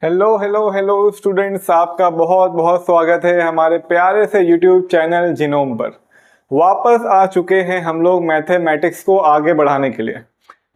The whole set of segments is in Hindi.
हेलो हेलो हेलो स्टूडेंट्स, आपका बहुत बहुत स्वागत है हमारे प्यारे से यूट्यूब चैनल जिनोम पर। वापस आ चुके हैं हम लोग मैथमेटिक्स को आगे बढ़ाने के लिए।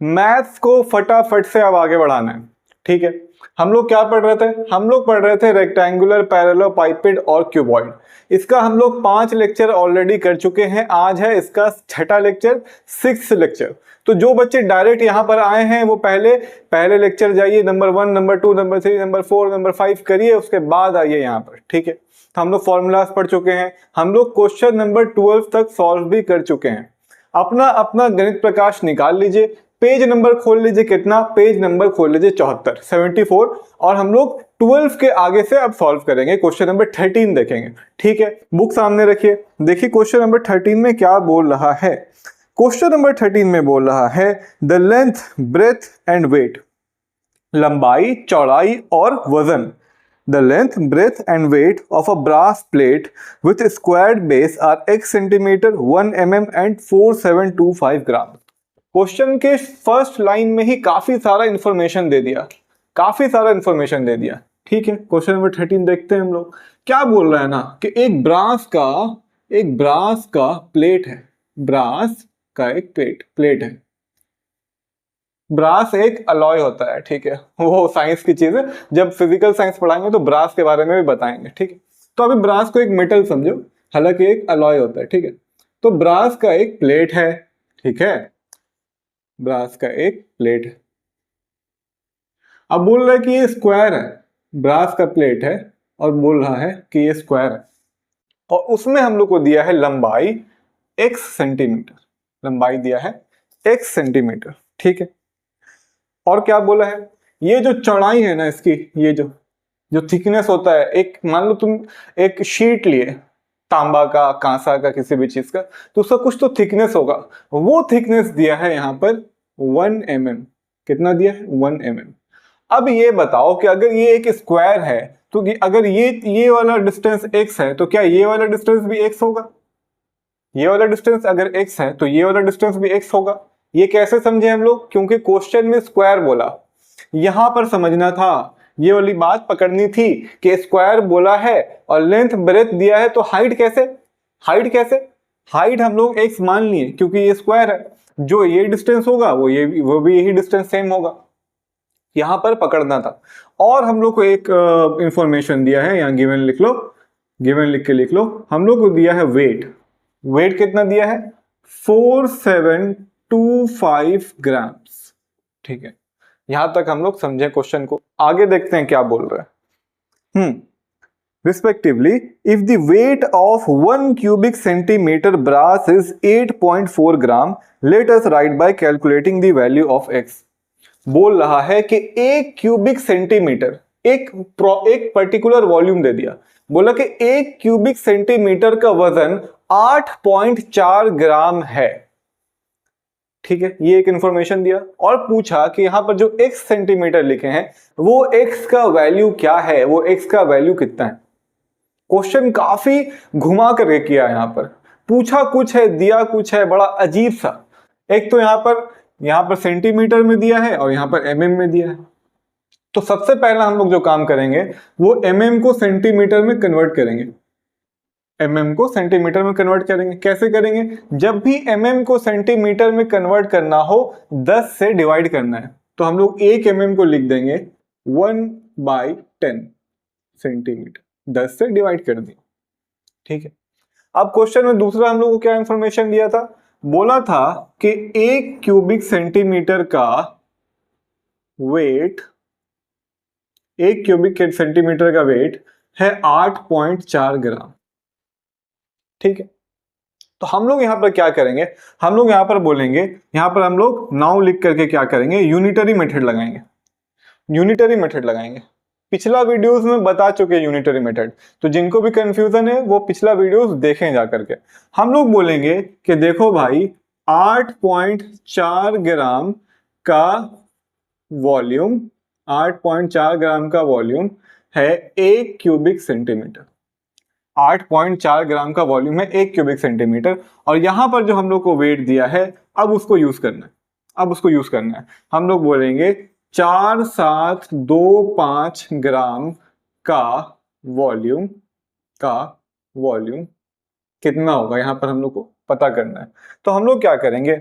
मैथ्स को फटाफट से अब आगे बढ़ाना है, ठीक है। हम लोग क्या पढ़ रहे थे? हम लोग पढ़ रहे थे रेक्टेंगुलर, पैरेललोपाइपिड और क्यूबॉइड। इसका हम लोग 5 लेक्चर ऑलरेडी कर चुके हैं। आज है इसका 6ठा लेक्चर, 6th लेक्चर। तो जो बच्चे डायरेक्ट यहाँ पर आए हैं वो पहले लेक्चर जाइए, number 1, number 2, number 3, number 4, number 5 करिए, उसके बाद आइए यहाँ पर, ठीक है। तो हम लोग फॉर्मूलाज पढ़ चुके हैं, हम लोग क्वेश्चन नंबर 12 तक सॉल्व भी कर चुके हैं। अपना अपना गणित प्रकाश निकाल लीजिए, पेज नंबर खोल लीजिए, कितना पेज नंबर खोल लीजिए? 74, 74। और हम लोग 12 के आगे से अब सॉल्व करेंगे, क्वेश्चन नंबर 13 देखेंगे, ठीक है। बुक सामने रखिए, देखिए क्वेश्चन नंबर 13 में क्या बोल रहा है। क्वेश्चन नंबर 13 में बोल रहा है the length, breadth and weight, लंबाई, चौड़ाई और वजन। The length, breadth and weight of a brass plate with squared base are x centimetre, 1 mm and 4725 gram. Question के फर्स्ट लाइन में ही काफी सारा इंफॉर्मेशन दे दिया, ठीक है। क्वेश्चन नंबर 13 देखते हैं हम लोग। क्या बोल रहा है ना कि एक ब्रास का प्लेट है, ब्रास का एक प्लेट है। ब्रास एक अलॉय होता है, ठीक है, वो साइंस की चीज है। जब फिजिकल साइंस पढ़ाएंगे तो ब्रास के बारे में भी बताएंगे, ठीक है। तो अभी ब्रास को एक मेटल समझो, हालांकि एक अलॉय होता है, ठीक है। तो ब्रास का एक प्लेट है, ठीक है, ब्रास का एक प्लेट है। अब बोल रहा है कि ये स्क्वायर है, ब्रास का प्लेट है और बोल रहा है कि ये स्क्वायर है, और उसमें हम लोग को दिया है लंबाई x सेंटीमीटर, लंबाई दिया है x सेंटीमीटर, ठीक है। और क्या बोला है, ये जो चौड़ाई है ना इसकी, ये जो थिकनेस होता है, एक मान लो तुम एक शीट लिए, तांबा का, कांसा का, किसी भी चीज का, तो उसका कुछ तो थिकनेस होगा। वो थिकनेस दिया है यहाँ पर 1 mm। कितना दिया है? 1 mm। अब ये बताओ कि अगर ये एक स्क्वायर है तो अगर ये वाला डिस्टेंस x है तो क्या ये वाला डिस्टेंस भी x होगा? ये वाला डिस्टेंस अगर x है तो ये वाला डिस्टेंस भी x होगा। ये कैसे समझे हम लोग? क्योंकि क्वेश्चन में स्क्वायर बोला, यहां पर समझना था, ये वाली बात पकड़नी थी कि स्क्वायर बोला है और लेंथ ब्रेथ दिया है, तो हाइट कैसे? हाइट हम लोग x मान लिए क्योंकि ये स्क्वायर है, जो ये डिस्टेंस होगा वो भी यही डिस्टेंस सेम होगा, यहां पर पकड़ना था। और हम लोग को एक इंफॉर्मेशन दिया है, यहां गिवन लिख लो, गिवन लिख के लिख लो। हम लोग को दिया है वेट, वेट कितना दिया है? 4725 ग्राम्स, ठीक है। यहां तक हम लोग समझे क्वेश्चन को। आगे देखते हैं क्या बोल रहा है। Respectively, if the weight of 1 cubic centimeter brass is 8.4 gram, let us write by calculating the value of x। बोल रहा है कि 1 क्यूबिक सेंटीमीटर, एक पर्टिकुलर वॉल्यूम दे दिया, बोला कि 1 क्यूबिक सेंटीमीटर का वजन 8.4 ग्राम है, ठीक है। ये एक इंफॉर्मेशन दिया और पूछा कि यहां पर जो x सेंटीमीटर लिखे हैं वो x का वैल्यू क्या है, वो x का वैल्यू कितना है। क्वेश्चन काफी घुमा करके किया, यहां पर पूछा कुछ है, दिया कुछ है, बड़ा अजीब सा। एक तो यहां पर सेंटीमीटर में दिया है और यहां पर mm में दिया है। तो सबसे पहला हम लोग जो काम करेंगे वो mm को सेंटीमीटर में कन्वर्ट करेंगे, mm को सेंटीमीटर में कन्वर्ट करेंगे। कैसे करेंगे? जब भी mm को सेंटीमीटर में कन्वर्ट करना हो 10 से डिवाइड करना है, तो हम लोग 1 mm को लिख देंगे 1/10 सेंटीमीटर, 10 से डिवाइड कर दिया, ठीक है। अब क्वेश्चन में दूसरा हम लोग को क्या इंफॉर्मेशन दिया था? बोला था कि 1 क्यूबिक सेंटीमीटर का वेट, 1 क्यूबिक सेंटीमीटर का वेट है 8.4 ग्राम, ठीक है। तो हम लोग यहां पर क्या करेंगे, हम लोग यहां पर बोलेंगे, यहां पर हम लोग नाउ लिख करके क्या करेंगे, यूनिटरी मेथड लगाएंगे, यूनिटरी मेथड लगाएंगे। पिछला वीडियोस में बता चुके यूनिटरी मेथड, तो जिनको भी कंफ्यूजन है वो पिछला वीडियोस देखें जा करके। हम लोग बोलेंगे कि देखो भाई 8.4 ग्राम का वॉल्यूम, 8.4 ग्राम का वॉल्यूम है 1 क्यूबिक सेंटीमीटर, 8.4 ग्राम का वॉल्यूम है 1 क्यूबिक सेंटीमीटर। और यहां पर जो हम लोग को वेट दिया है, अब उसको यूज करना है, हम लोग बोलेंगे 4725 ग्राम का वॉल्यूम कितना होगा, यहां पर हम लोग को पता करना है। तो हम लोग क्या करेंगे,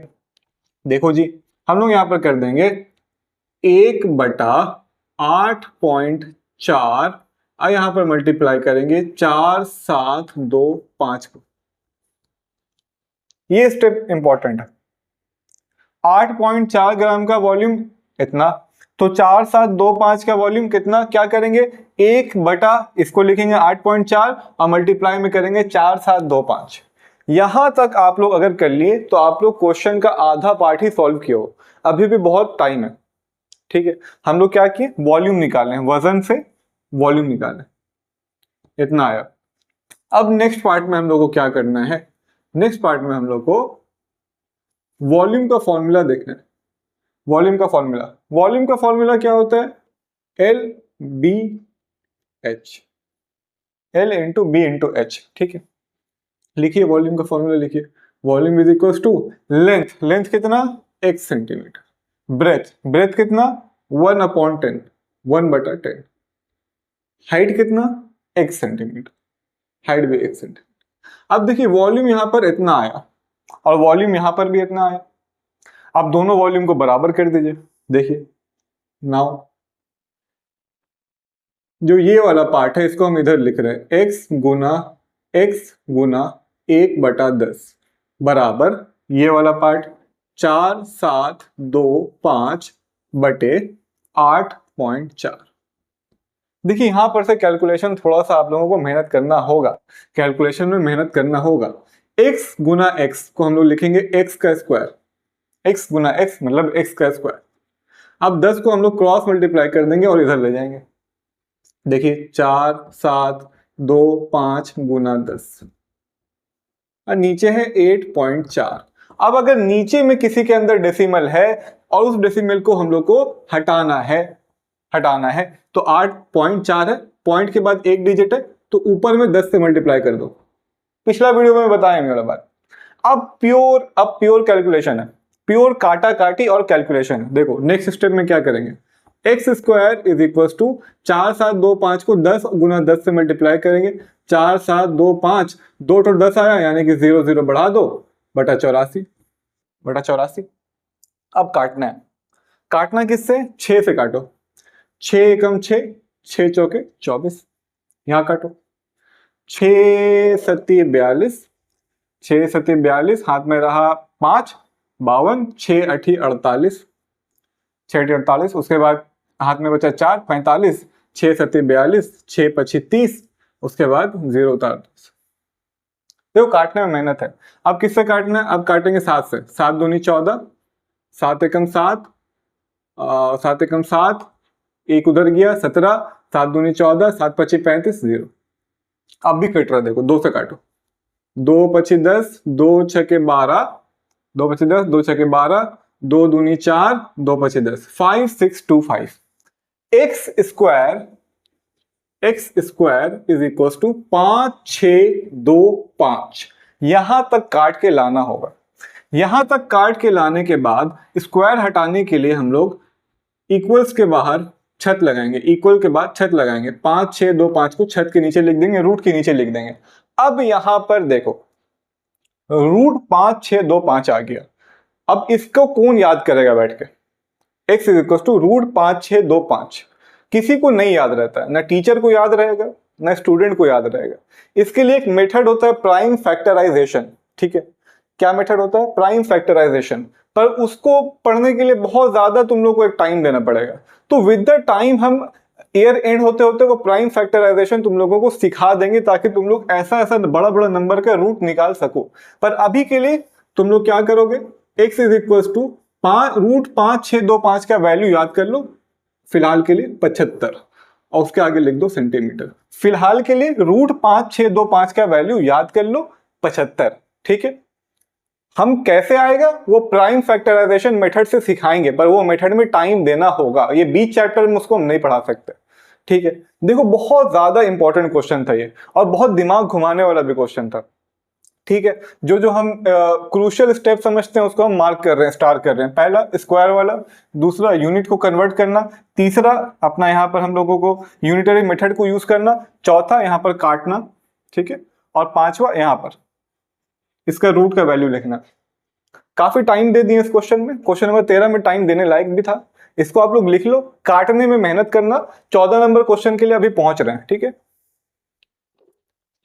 देखो जी, हम लोग यहां पर कर देंगे 1/8.4 और यहां पर मल्टीप्लाई करेंगे 4725 को। ये स्टेप इंपॉर्टेंट है। 8.4 ग्राम का वॉल्यूम इतना, तो 4725 का वॉल्यूम कितना, क्या करेंगे, 1 बटा इसको लिखेंगे 8.4 और मल्टीप्लाई में करेंगे 4725। यहां तक आप लोग अगर कर लिए तो आप लोग क्वेश्चन का आधा पार्ट ही सॉल्व किया हो, अभी भी बहुत टाइम है। ठीक है, हम लोग क्या किए, वॉल्यूम निकाले, वजन से वॉल्यूम निकाले, इतना आया। अब नेक्स्ट पार्ट में हम लोग को क्या करना है, नेक्स्ट पार्ट में हम लोग को वॉल्यूम का फॉर्मूला देखना है। वॉल्यूम का फॉर्मूला क्या होता है, L B H, L into B into H. ठीक है, लिखिए वॉल्यूम का फॉर्मूला लिखिए, volume is equal to length कितना, x सेंटीमीटर, ब्रेथ कितना 1/10, 1/10, हाइट कितना x सेंटीमीटर, हाइट भी x सेंटीमीटर। अब देखिए वॉल्यूम यहां पर इतना आया और वॉल्यूम यहां पर भी इतना आया। आप दोनों वॉल्यूम को बराबर कर दीजिए। देखिए नाउ जो ये वाला पार्ट है इसको हम इधर लिख रहे हैं, x गुना 1/10 बराबर ये वाला पार्ट 4725 बटे 8.4। देखिए यहां पर से कैलकुलेशन थोड़ा सा आप लोगों को मेहनत करना होगा, कैलकुलेशन में मेहनत करना होगा। x गुना x को हम लोग लिखेंगे x का स्क्वायर, x गुना x मतलब x का स्क्वायर। अब 10 को हम लोग क्रॉस मल्टीप्लाई कर देंगे और इधर ले जाएंगे। देखिए 4725 गुना 10 और नीचे है 8.4। अब अगर नीचे में किसी के अंदर डेसिमल है और उस डेसिमल को हम लोग को हटाना है तो 8.4 है, पॉइंट के बाद एक डिजिट है तो ऊपर में 10 से मल्टीप्लाई कर दो। पिछला वीडियो में बताया मेरा बात। अब प्योर कैलकुलेशन है, प्योर काटा काटी और कैलकुलेशन है। देखो नेक्स्ट स्टेप में क्या करेंगे, x square is equal to 4725 को 10 गुना 10 से मल्टीप्लाई करेंगे, 4725 2 तो 10 आया यानी कि 0 0 बढ़ा दो बटा 84। अब काटना है, काटना किससे, 6 से काटो, 6 एकम 6, 6 चौके 24, यहां काटो, 6 सत्ती 42, 6 सत्ती 42, हाथ में रहा 5 52, 6 अठी 48, 6 अठी 48, उसके बाद हाथ में बचा 4 45, 6 सत्ती 42, 6 पची 30, उसके बाद 0 उतार दो। देखो काटने में मेहनत है। अब किससे काटना है, अब काटेंगे 7 से, 7 दूनी 14, 7 एकम 7, 7 एकम 7, एक उधर गया 17, 7 दूनी 14, 7 पची 35, 0। अब भी कट रहा, देखो 2 से काटो, 2 पची 10, 2 छके 12, 2 पची 10, 2 छके 12, 2 दूनी 4, 2 पची 10, 5625। X square is equal to 5625। यहां तक काट के लाना होगा। यहां तक काट के लाने के बाद स्क्वायर हटाने के लिए हम लोग इक्वल्स के बाहर छत लगाएंगे, इक्वल के बाद छत लगाएंगे, 5625 को छत के नीचे लिख देंगे, रूट के नीचे लिख देंगे। अब यहां पर देखो रूट 5625 आ गया। अब इसको कौन याद करेगा बैठ के, x is equal to root 5625। किसी को नहीं याद रहता है, ना टीचर को याद रहेगा ना स्टूडेंट को याद रहेगा। इसके लिए एक मेथड होता है प्राइम फैक्टराइजेशन। ठीक है, क्या मेथड होता है, प्राइम फैक्टराइजेशन। पर उसको पढ़ने के लिए बहुत ज्यादा तुम लोग को एक टाइम देना पड़ेगा। तो विद द टाइम हम ईयर एंड होते होते वो प्राइम फैक्टराइजेशन तुम लोगों को सिखा देंगे ताकि तुम लोग ऐसा ऐसा बड़ा बड़ा नंबर का रूट निकाल सको। पर अभी के लिए तुम लोग क्या करोगे, x is equal to root 5625 का वैल्यू याद कर लो, फिलहाल के लिए 75 और उसके आगे लिख दो सेंटीमीटर। फिलहाल के लिए रूट 5625 का वैल्यू याद कर लो 75। ठीक है, हम कैसे आएगा वो प्राइम फैक्टराइजेशन मेथड से सिखाएंगे, पर वो मेथड में टाइम देना होगा। ये बीच चैप्टर में उसको हम नहीं पढ़ा सकते। ठीक है, देखो बहुत ज्यादा इंपॉर्टेंट क्वेश्चन था ये और बहुत दिमाग घुमाने वाला भी क्वेश्चन था। ठीक है। जो जो हम क्रूशियल स्टेप समझते हैं उसको हम मार्क कर रहे हैं, स्टार कर रहे हैं। पहला स्क्वायर वाला, दूसरा यूनिट को कन्वर्ट करना, तीसरा अपना यहाँ पर हम लोगों को यूनिटरी मेथड को यूज करना, चौथा यहाँ पर काटना, ठीक है, और पांचवा यहाँ पर इसका रूट का वैल्यू लिखना। काफी टाइम दे दिए इस क्वेश्चन में, क्वेश्चन नंबर 13 में टाइम देने लायक भी था। इसको आप लोग लिख लो, काटने में मेहनत करना। 14 नंबर क्वेश्चन के लिए अभी पहुंच रहे हैं, ठीक है।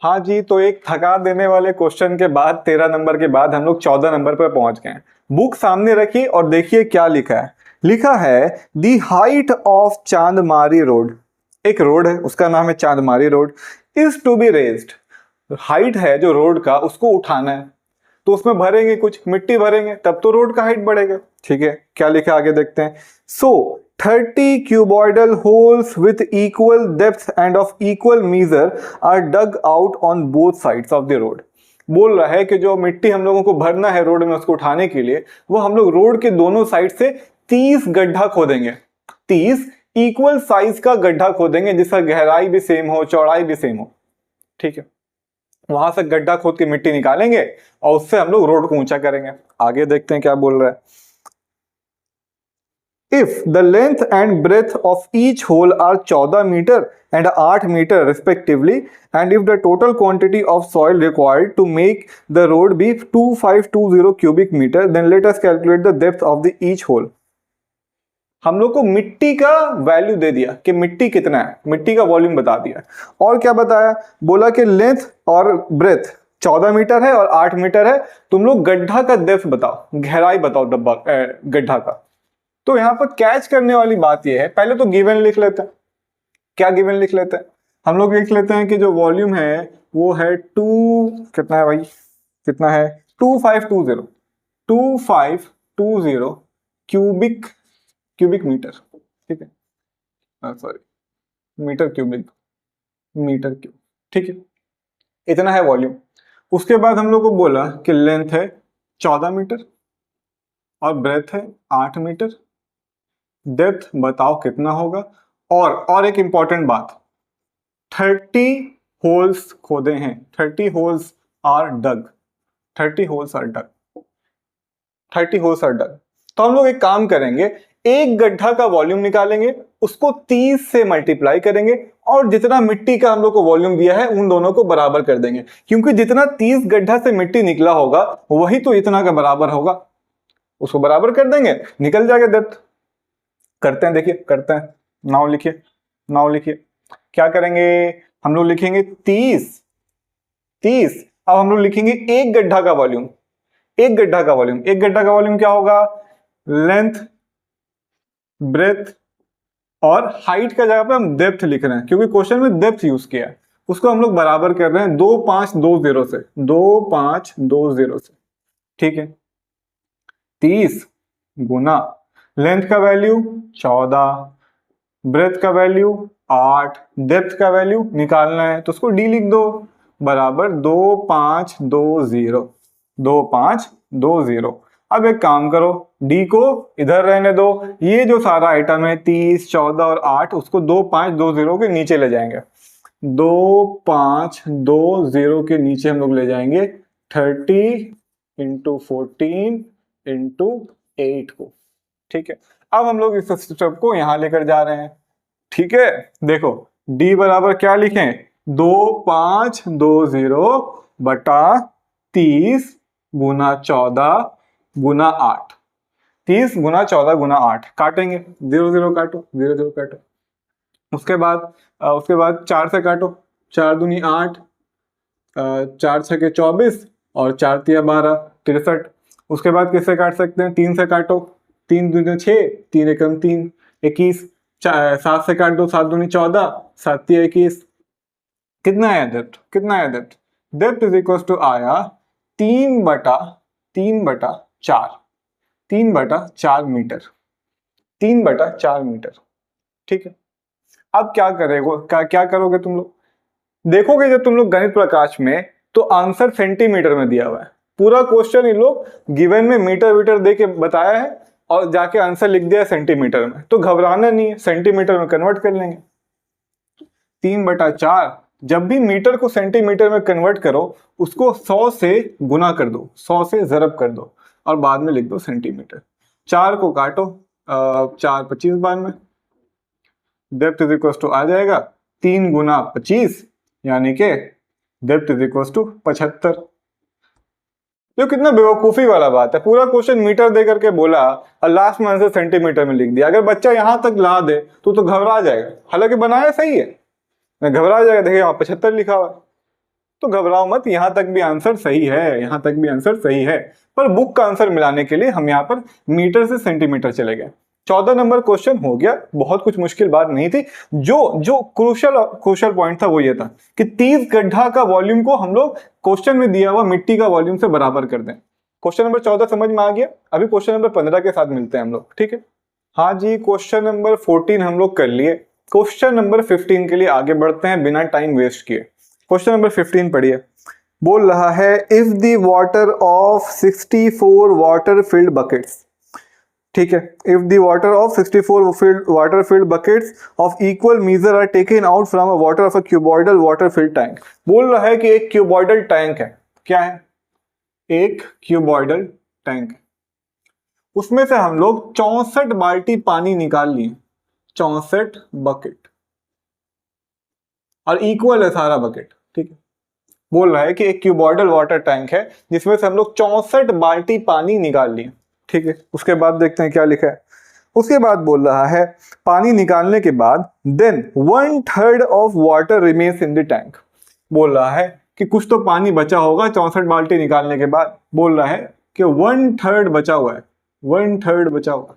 हाँ जी, तो एक थका देने वाले क्वेश्चन के बाद 13 नंबर के बाद हम लोग 14 नंबर पर पहुंच गए हैं। बुक सामने रखिए और देखिए क्या लिखा है। लिखा है the height of Chandmari road, एक रोड है उसका नाम है Chandmari road, is to be raised. Height है जो रोड का, उसको उठाना है, तो उसमें भरेंगे कुछ मिट्टी भरेंगे, तब तो रोड का हाइट बढ़ेगा, ठीक है। क्या लिखा आगे देखते हैं। सो 30 cuboidal holes with equal depth and of equal measure are dug out on both sides of the road। बोल रहा है कि जो मिट्टी हम लोगों को भरना है रोड में, उसको उठाने के लिए, वो हम लोग रोड के दोनों साइड से 30 गड्ढा खोदेंगे। 30 इक्वल साइज का गड्ढा खोदेंगे जिसका गहराई भी सेम हो, चौड़ाई भी सेम हो, ठीक है। वहां से गड्ढा खोद के मिट्टी निकालेंगे और उससे हम लोग रोड को ऊंचा करेंगे। आगे देखते हैं क्या बोल रहा है। If the length and breadth of each hole are 14 meter and 8 meter respectively, and if the total quantity of soil required to make the road be 2520 cubic meter, then let us calculate the depth of the each hole। हम लोग को मिट्टी का वैल्यू दे दिया कि मिट्टी कितना है, मिट्टी का वॉल्यूम बता दिया। और क्या बताया, बोला कि लेंथ और ब्रेथ 14 मीटर है और 8 मीटर है। तुम लोग गड्ढा का डेप्थ बताओ, गहराई बताओ डब्बा गड्ढा का। तो यहां पर कैच करने वाली बात यह है, पहले तो गिवन लिख लेते हैं। क्या गिवन लिख लेते हैं हम लोग? लिख लेते हैं कि जो वॉल्यूम है वो है कितना है भाई, कितना है 2520 क्यूबिक मीटर, ठीक है, सॉरी मीटर क्यूब, ठीक है, इतना है वॉल्यूम। उसके बाद हम लोग को बोला कि लेंथ है 14 मीटर और ब्रेथ है 8 मीटर, डेप्थ बताओ कितना होगा। और एक इंपॉर्टेंट बात, 30 होल्स खोदे हैं, 30 holes are dug, 30 holes are dug, 30 holes are dug. तो हम लोग एक काम करेंगे, एक गड्ढा का वॉल्यूम निकालेंगे, उसको 30 से मल्टीप्लाई करेंगे और जितना मिट्टी का हम लोग को वॉल्यूम दिया है उन दोनों को बराबर कर देंगे, क्योंकि जितना 30 गड्ढा से मिट्टी निकला होगा वही तो इतना का बराबर होगा, उसको बराबर कर देंगे, निकल जाएगा डेप्थ। करते हैं, देखिए करते हैं। नाउ लिखिए क्या करेंगे हम लोग, लिखेंगे 30। अब हम लोग लिखेंगे एक गड्ढा का वॉल्यूम, एक गड्ढा का वॉल्यूम क्या होगा, लेंथ, ब्रेथ और हाइट का जगह पे हम डेप्थ लिख रहे हैं क्योंकि क्वेश्चन में डेप्थ यूज किया है। उसको हम लोग बराबर कर रहे हैं 2520 से, 2520 से, ठीक है। 30 गुना लेंथ का वैल्यू 14, ब्रेथ का वैल्यू 8, डेप्थ का वैल्यू निकालना है तो उसको डी लिख दो, बराबर 2520। अब एक काम करो, डी को इधर रहने दो, ये जो सारा आइटम है 30, 14 और 8 उसको 2520 के नीचे ले जाएंगे। 2520 के नीचे हम लोग ले जाएंगे 30 इंटू 14 इंटू 8 को, ठीक है। अब हम लोग इस स्टेप को यहां लेकर जा रहे हैं, ठीक है। देखो d बराबर क्या लिखें, 2520 बटा 30 गुना 14 गुना 8, 30 गुना 14 गुना 8, काटेंगे 0 काटो, 0 काटो। उसके बाद 4 से काटो, 4 दूनी 8, 4 छके 24 और 4 तिया 12, 63। उसके बाद किससे काट सकते हैं, 3 से काटो, 3 दूनी 6, 3 एकम 3, 21। 7 से काट दो, 7 दूनी 14, 7 तिया 21। कितना आया depth, depth is equal to आया 3 बटा 4 मीटर, 3 बटा 4 मीटर, ठीक है। अब क्या करोगे तुम लोग, देखोगे जब तुम लोग गणित प्रकाश में तो आंसर सेंटीमीटर में दिया हुआ है। पूरा क्वेश्चन इन लोग गिवन में मीटर दे के बताया है और जाके आंसर लिख दिया सेंटीमीटर में, तो घबराना नहीं है, सेंटीमीटर में कन्वर्ट कर लेंगे। 3 बटा 4 जब भी मीटर को सेंटीमीटर में कन्वर्ट करो उसको 100 से गुना कर दो, 100 से ज़रब कर दो और बाद में लिख दो सेंटीमीटर। 4 को काटो, 4 25 बार में, डेप्थ इज इक्वल टू आ जाएगा 3 गुना 25 यानी कि डेप्थ इज इक्वल टू 75। जो कितना बेवकूफ़ी वाला बात है, पूरा क्वेश्चन मीटर दे करके बोला और लास्ट में आंसर सेंटीमीटर में लिख दिया। अगर बच्चा यहां तक ला दे तो घबरा जाएगा, हालांकि बनाया सही है, घबरा जाएगा, देखिए यहाँ 75 लिखा हुआ है। तो घबराओ मत, यहां तक भी आंसर सही है, यहां तक भी आंसर सही है। पर बुक का आंसर मिलाने के लिए हम यहाँ पर मीटर से सेंटीमीटर चले गए। 14 नंबर क्वेश्चन हो गया, बहुत कुछ मुश्किल बात नहीं थी। जो क्रूशियल पॉइंट था वो ये था कि 30 गड्ढा का वॉल्यूम को हम लोग क्वेश्चन में दिया हुआ मिट्टी का वॉल्यूम से बराबर कर दें। क्वेश्चन नंबर 14 समझ में आ गया। अभी क्वेश्चन नंबर 15 के साथ मिलते हैं हम लोग, ठीक है। हाँ जी, क्वेश्चन नंबर 14 हम लोग कर लिए। क्वेश्चन नंबर 15 के लिए आगे बढ़ते हैं बिना टाइम वेस्ट किए। क्वेश्चन नंबर 15 पढ़िए। बोल रहा है if the water of 64 water filled buckets, ठीक है, if the water of 64 water filled buckets of equal measure are taken out from a water of a cuboidal water filled tank. बोल रहा है कि एक क्यूबॉइडल टैंक है। क्या है? एक क्यूबॉइडल टैंक, उसमें से हम लोग 64 बाल्टी पानी निकाल लिए, 64 बकेट, और इक्वल है सारा बकेट, ठीक है। बोल रहा है कि एक क्यूबॉइडल वाटर टैंक है जिसमें से हम लोग 64 बाल्टी पानी निकाल लिए, ठीक है। उसके बाद देखते हैं क्या लिखा है। उसके बाद बोल रहा है पानी निकालने के बाद then 1/3 of water remains in the tank. बोल रहा है कि कुछ तो पानी बचा होगा 64 बाल्टी निकालने के बाद। बोल रहा है कि 1/3 बचा हुआ है, 1/3 बचा हुआ,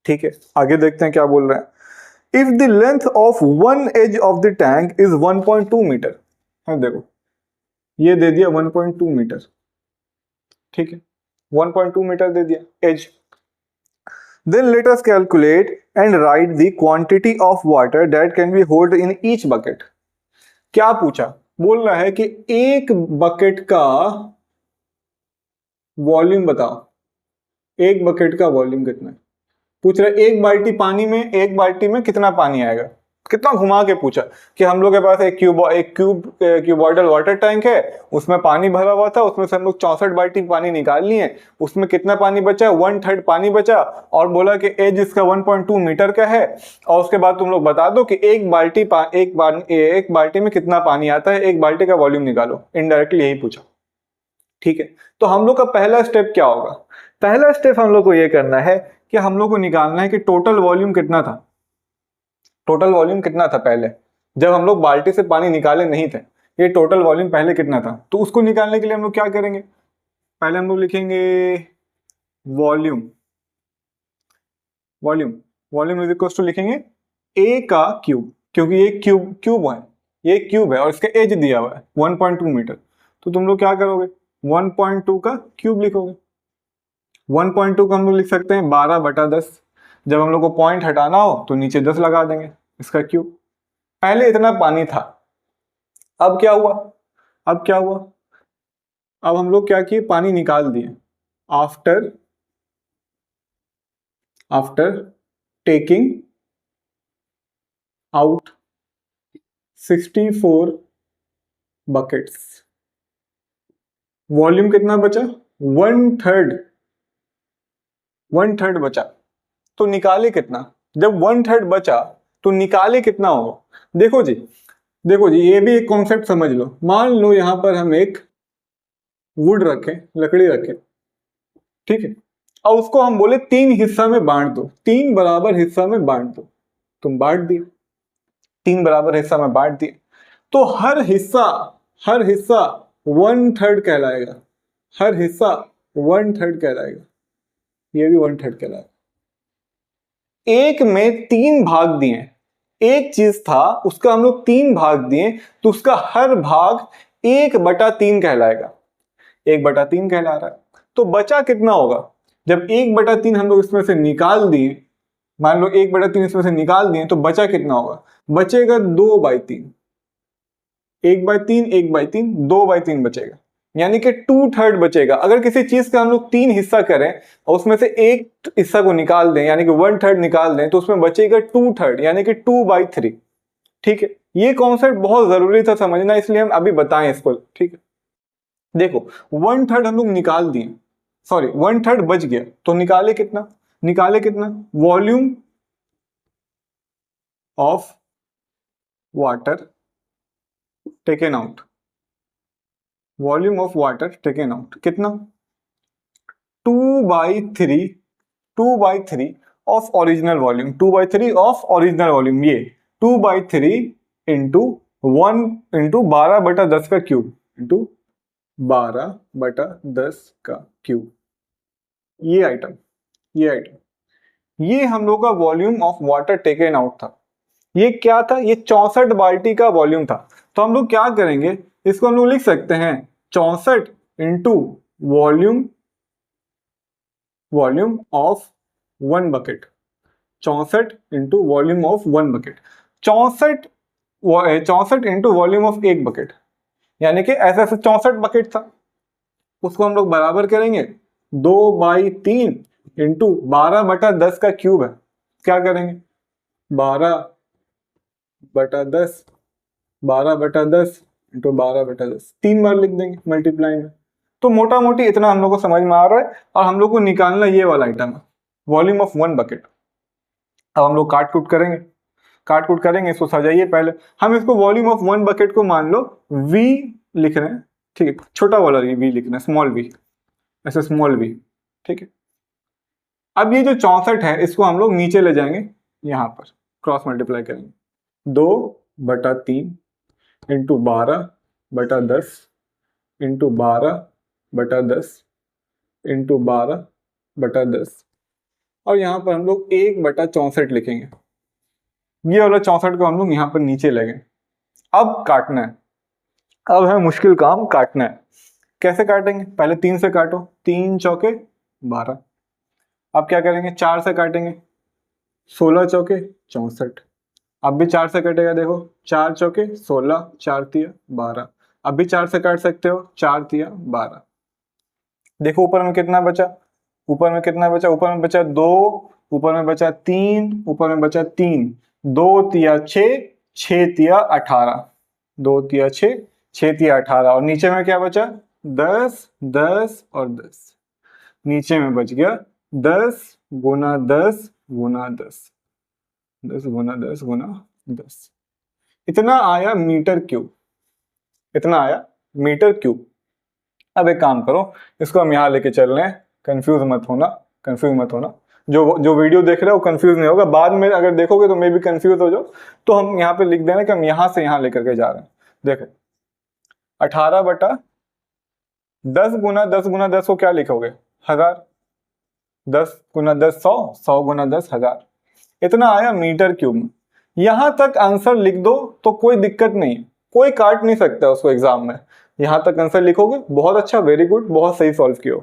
ठीक है। आगे देखते हैं क्या बोल रहा है। If the length of one edge of the tank is 1.2 metre, हाँ देखो ये दे दिया 1.2 मीटर, ठीक है, 1.2 मीटर दे दिया edge. Then let us calculate and write the quantity of water that can be hold in each bucket. क्या पूछा? बोल रहा है कि एक बकेट का वॉल्यूम बताओ, एक बकेट का वॉल्यूम कितना है। पूछ रहा है एक बाल्टी पानी में, एक बाल्टी में कितना पानी आएगा। कितना घुमा के पूछा कि हम लोग के पास एक क्यूबॉइडल वाटर टैंक है, उसमें पानी भरा हुआ था, उसमें से हम लोग 64 बाल्टी पानी निकाल लिए, उसमें कितना पानी बचा? 1/3 पानी बचा, और बोला कि एज इसका 1.2 मीटर का है, और उसके बाद तुम लोग बता दो कि एक बाल्टी में कितना पानी आता है, एक बाल्टी का वॉल्यूम निकालो। इनडायरेक्टली यही पूछा, ठीक है। तो हम लोग का पहला स्टेप क्या होगा? पहला स्टेप हम लोग को ये करना है कि हम लोग को निकालना है कि टोटल वॉल्यूम कितना था। टोटल वॉल्यूम कितना था पहले जब हम लोग बाल्टी से पानी निकाले नहीं थे, ये टोटल वॉल्यूम पहले कितना था। तो उसको निकालने के लिए हम लोग क्या करेंगे? पहले हम लोग लिखेंगे volume, volume volume is equal to लिखेंगे ए का क्यूब, क्योंकि ये क्यूब है, ये क्यूब है और इसका एज दिया हुआ है 1.2 मीटर। तो तुम लोग क्या करोगे? 1.2 का क्यूब लिखोगे। 1.2 का हम लोग लिख सकते हैं 12/10। जब हम लोग को पॉइंट हटाना हो तो नीचे 10 लगा देंगे, इसका क्यूब। पहले इतना पानी था, अब क्या हुआ? अब क्या हुआ? अब हम लोग क्या किए? पानी निकाल दिए। After taking out 64 buckets, volume कितना बचा? 1/3 बचा। तो निकाले कितना? जब 1/3 बचा तो निकाले कितना होगा? देखो जी, देखो जी, ये भी एक कॉन्सेप्ट समझ लो। मान लो यहां पर हम एक वुड रखें, लकड़ी रखें, ठीक है, और उसको हम बोले 3 हिस्सा में बांट दो, 3 बराबर हिस्सा में बांट दो। तुम बांट दिए, 3 बराबर हिस्सा में बांट दिए, तो हर हिस्सा 1/3 कहलाएगा, हर हिस्सा 1/3 कहलाएगा, ये भी 1/3 कहलाएगा। एक में 3 भाग दिए, एक चीज था उसका हम लोग 3 भाग दिए, तो उसका हर भाग 1/3 कहलाएगा, 1/3 कहला रहा है। तो बचा कितना होगा? जब 1/3 हम लोग इसमें से निकाल दिए, मान लो 1/3 इसमें से निकाल दिए, तो बचा कितना होगा? बचेगा 2/3, 1/3, 1/3, 2/3 बचेगा, यानी कि 2/3 बचेगा। अगर किसी चीज का हम लोग 3 हिस्सा करें और उसमें से एक हिस्सा को निकाल दें, यानी कि 1/3 निकाल दें, तो उसमें बचेगा 2/3, यानी कि 2/3, ठीक है, ये कॉन्सेप्ट बहुत जरूरी था समझना, इसलिए हम अभी बताएं इसको। ठीक है, देखो 1/3 हम लोग निकाल दिए, सॉरी 1/3 बच गया, तो निकाले कितना, volume of water taken out, volume of water taken out कितना, 2/3, 2/3 of original volume, 2/3 of original volume, ये 2/3 इंटू 1 इंटू 12/10 का क्यूब, इंटू 12/10 का क्यूब, ये आइटम, ये हम लोग का volume of water taken out था। ये क्या था, ये 64 बाल्टी का वॉल्यूम था। तो हम लोग क्या करेंगे, इसको हम लोग लिख सकते हैं 64 into volume of 1 bucket, 64 into volume of 1 bucket, 64 into volume of 1 bucket, यानी कि ऐसे ऐसे 64 बकेट था, उसको हम लोग बराबर करेंगे 2/3 इंटू 12/10 का क्यूब है, क्या करेंगे 12/10, 12/10 इंटू 12/10, 3 बार लिख देंगे मल्टीप्लाई में। तो मोटा मोटी इतना हम लोग को समझ में आ रहा है, और हम लोग को निकालना ये वाला आइटम है, वॉल्यूम ऑफ 1 बकेट। अब हम लोग काट कूट करेंगे, इसको सजाइए पहले। हम इसको वॉल्यूम ऑफ 1 बकेट को मान लो V लिख रहे हैं, ठीक है, छोटा वाला V लिख रहे हैं, स्मॉल v, ऐसे स्मॉल v, ठीक है। अब ये जो 64 है इसको हम लोग नीचे ले जाएंगे, यहां पर क्रॉस मल्टीप्लाई करेंगे, 2/3 इंटू 12/10 इंटू 12/10 इंटू 12/10, और यहाँ पर हम लोग 1/64 लिखेंगे। ये वाला 64 को हम लोग यहाँ पर नीचे ले गए। अब काटना है, अब है मुश्किल काम, काटना है। कैसे काटेंगे, पहले 3 से काटो, 3 चौके 12। अब क्या करेंगे, 4 से काटेंगे, 16 चौके 64। अब भी 4 से कटेगा, देखो 4 चौके 16, 4 तिया 12। अब भी 4 से काट सकते हो, 4 तिया 12। देखो ऊपर में कितना बचा, ऊपर में बचा 2, ऊपर में बचा 3, ऊपर में बचा 3, 2 तिया 6, 6 तिया 18, 2 तिया 6, 6 तिया 18, और नीचे में क्या बचा 10, 10 और 10, नीचे में बच गया 10 गुना 10 गुना 10, 10 गुना 10 गुना 10, इतना आया मीटर क्यूब, इतना आया मीटर क्यूब। अब एक काम करो, इसको हम यहाँ लेके चल रहे हैं, कंफ्यूज मत होना, जो वीडियो देख रहे हो कंफ्यूज नहीं होगा, बाद में अगर देखोगे तो मे भी कंफ्यूज हो जाओ, तो हम यहाँ पे लिख देना कि हम यहाँ से यहाँ लेकर के जा रहे हैं। देखो 18/10 गुना 10 गुना 10 को क्या लिखोगे, 1000, 10 गुना 10 100, 100 गुना 10 1000, इतना आया मीटर क्यूब में। यहां तक आंसर लिख दो तो कोई दिक्कत नहीं है, कोई काट नहीं सकता उसको एग्जाम में। यहां तक आंसर लिखोगे, बहुत अच्छा, वेरी गुड, बहुत सही सॉल्व किया।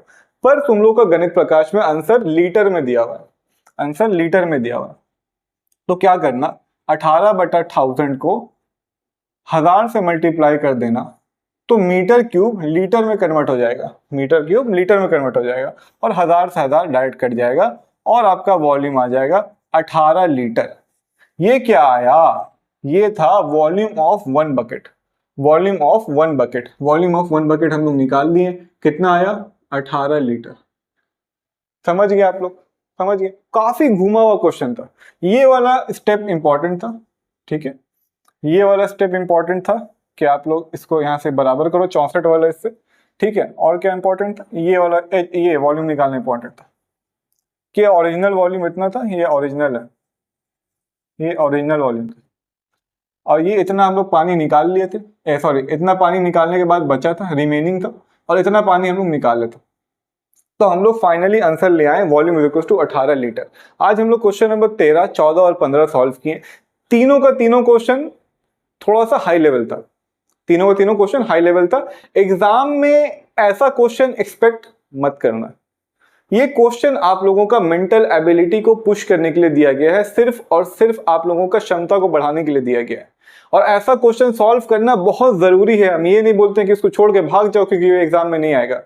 पर तुम लोग का गणित प्रकाश में आंसर लीटर में दिया हुआ है, आंसर लीटर में दिया हुआ है। तो क्या करना, 18/1000 को 1000 से मल्टीप्लाई कर देना, तो मीटर क्यूब लीटर में कन्वर्ट हो जाएगा, मीटर क्यूब लीटर में कन्वर्ट हो जाएगा, और 1000 से 1000 डायरेक्ट कट जाएगा, और आपका वॉल्यूम आ जाएगा 18 लीटर। ये क्या आया, ये था volume of 1 bucket, volume of 1 bucket, volume of 1 bucket हम लोग निकाल दिए, कितना आया 18 लीटर। समझ गए आप लोग, समझ गए, काफी घुमा हुआ क्वेश्चन था। ये वाला स्टेप इंपॉर्टेंट था, ठीक है, ये वाला स्टेप इंपॉर्टेंट था कि आप लोग इसको यहाँ से बराबर करो 64 वाला इससे, ठीक है। और क्या इंपॉर्टेंट था, ये वाला, ये वॉल्यूम निकालना इंपॉर्टेंट था कि ओरिजिनल वॉल्यूम इतना था, ये ओरिजिनल है, ये ओरिजिनल वॉल्यूम था, और ये इतना हम लोग पानी निकाल लिए थे, सॉरी इतना पानी निकालने के बाद बचा था, रिमेनिंग था, और इतना पानी हम लोग निकाल लेते। तो हम लोग फाइनली आंसर ले आए, volume is equal to 18 litre. आज हम लोग क्वेश्चन नंबर 13, 14 और 15 सॉल्व किए। तीनों का तीनों क्वेश्चन थोड़ा सा हाई लेवल था, तीनों का तीनों क्वेश्चन हाई लेवल था। एग्जाम में ऐसा क्वेश्चन एक्सपेक्ट मत करना। ये क्वेश्चन आप लोगों का मेंटल एबिलिटी को पुश करने के लिए दिया गया है, सिर्फ और सिर्फ आप लोगों का क्षमता को बढ़ाने के लिए दिया गया है, और ऐसा क्वेश्चन सॉल्व करना बहुत जरूरी है। हम ये नहीं बोलते हैं कि इसको छोड़ के भाग जाओ क्योंकि ये एग्जाम में नहीं आएगा,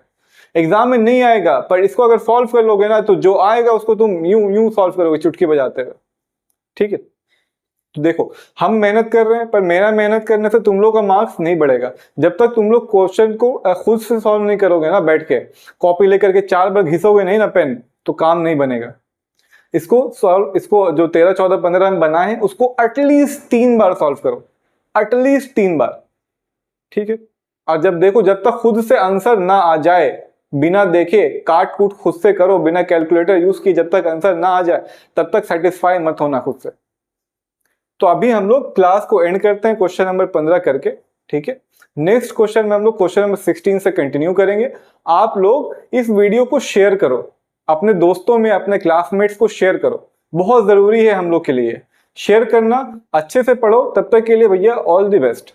एग्जाम में नहीं आएगा, पर इसको अगर सॉल्व कर लोगे ना तो जो आएगा उसको तुम यूं यूं सॉल्व करोगे चुटकी बजाते हुए, ठीक है। तो देखो हम मेहनत कर रहे हैं, पर मेरा मेहनत करने से तुम लोग का मार्क्स नहीं बढ़ेगा। जब तक तुम लोग क्वेश्चन को खुद से सॉल्व नहीं करोगे ना, बैठ के कॉपी लेकर के 4 बार घिसोगे नहीं ना पेन, तो काम नहीं बनेगा। इसको जो 13, 14, 15 में बना है उसको एटलीस्ट 3 बार सॉल्व करो, एटलीस्ट 3 बार, ठीक है। और जब देखो, जब तक खुद से आंसर ना आ जाए, बिना देखे काट कूट खुद से करो, बिना कैलकुलेटर यूज किए, जब तक आंसर ना आ जाए तब तक सेटिस्फाई मत होना खुद से। तो अभी हम लोग क्लास को एंड करते हैं क्वेश्चन नंबर 15 करके, ठीक है। नेक्स्ट क्वेश्चन में हम लोग क्वेश्चन नंबर 16 से कंटिन्यू करेंगे। आप लोग इस वीडियो को शेयर करो, अपने दोस्तों में, अपने क्लासमेट्स को शेयर करो, बहुत जरूरी है हम लोग के लिए शेयर करना। अच्छे से पढ़ो, तब तक के लिए भैया ऑल द बेस्ट।